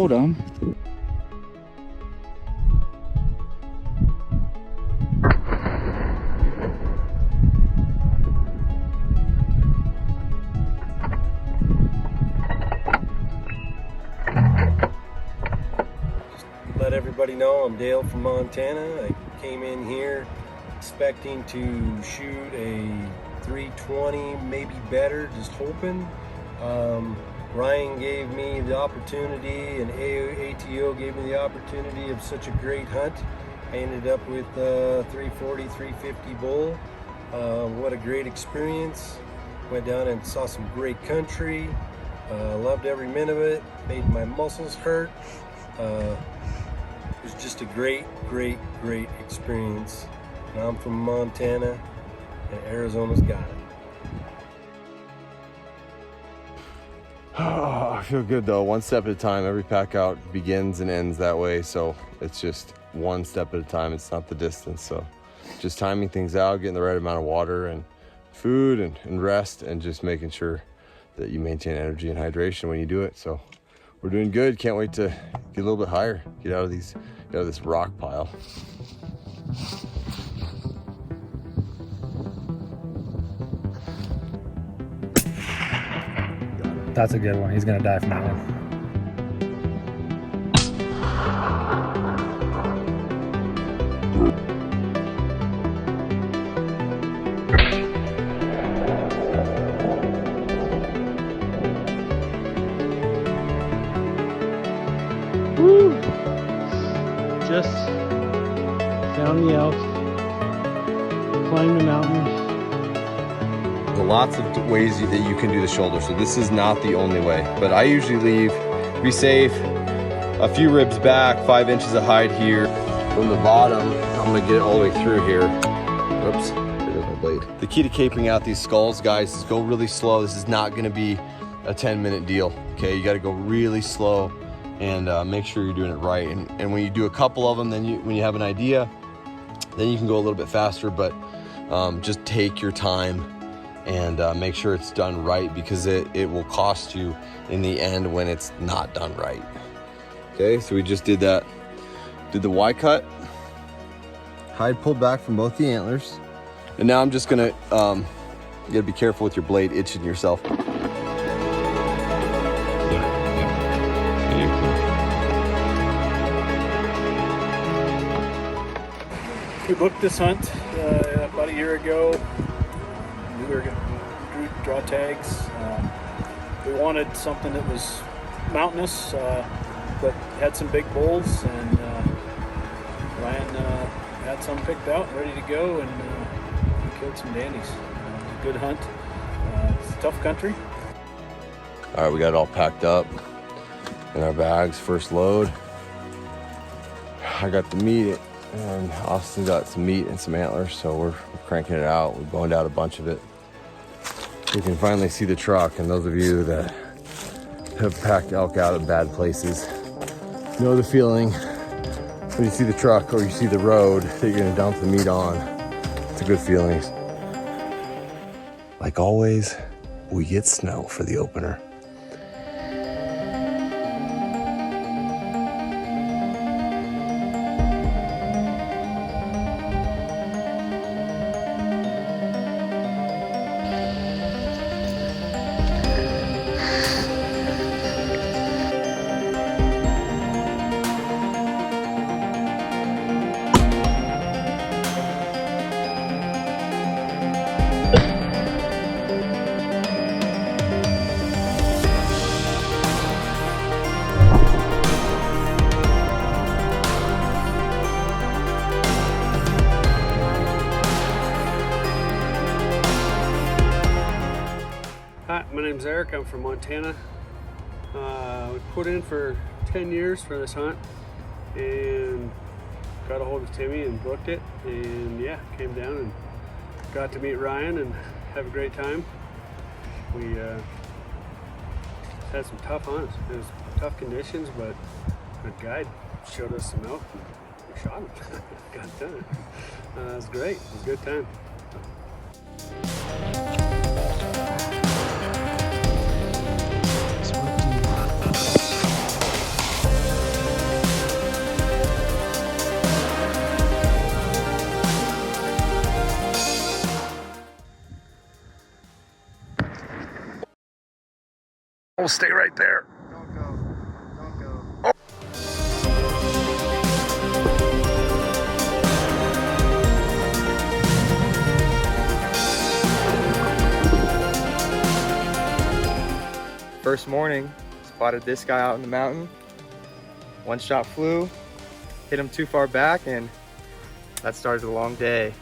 told them. Let everybody know I'm Dale from Montana. I came in here expecting to shoot a 320, maybe better, just hoping. Ryan gave me the opportunity and ATO gave me the opportunity of such a great hunt. I ended up with a 340, 350 bull. What a great experience. Went down and saw some great country. Loved every minute of it. Made my muscles hurt. It was just a great experience. Now I'm from Montana, and Arizona's got it. Oh, I feel good though, one step at a time. Every pack out begins and ends that way, so it's just one step at a time. It's not the distance, so just timing things out, getting the right amount of water and food and rest, and just making sure that you maintain energy and hydration when you do it. So we're doing good. Can't wait to get a little bit higher, get out of this rock pile. That's a good one. He's gonna die from that one. Woo! Just found the elk, climbed the mountain. There's lots of ways that you can do the shoulder, so this is not the only way. But I usually leave, be safe, a few ribs back, 5 inches of hide here. From the bottom, I'm gonna get it all the way through here. Oops, there goes my blade. The key to caping out these skulls, guys, is go really slow. This is not gonna be a 10-minute deal, okay? You gotta go really slow and make sure you're doing it right. And when you do a couple of them, then when you have an idea, then you can go a little bit faster, but just take your time and make sure it's done right, because it will cost you in the end when it's not done right. Okay, so we just did that. Did the Y cut. Hide pulled back from both the antlers. And now I'm just gonna, you gotta be careful with your blade itching yourself. We booked this hunt about a year ago. We were going to draw tags. We wanted something that was mountainous, but had some big bulls, and Ryan had some picked out, ready to go, and we killed some dandies. It was a good hunt. It's a tough country. All right, we got it all packed up in our bags, first load. I got the meat, and Austin got some meat and some antlers, so we're cranking it out. We boned out a bunch of it. You can finally see the truck, and those of you that have packed elk out of bad places know the feeling when you see the truck or you see the road that you're gonna dump the meat on. It's a good feeling. Like always, we get snow for the opener. Hi, my name's Eric. I'm from Montana. We put in for 10 years for this hunt and got a hold of Timmy and booked it, and yeah, came down and got to meet Ryan and have a great time. We had some tough hunts. It was tough conditions, but our guide showed us some elk and we shot him. Got it done. It was great. It was a good time. We'll stay right there. Don't go. Don't go. First morning, spotted this guy out in the mountain. One shot flew, hit him too far back, and that started a long day.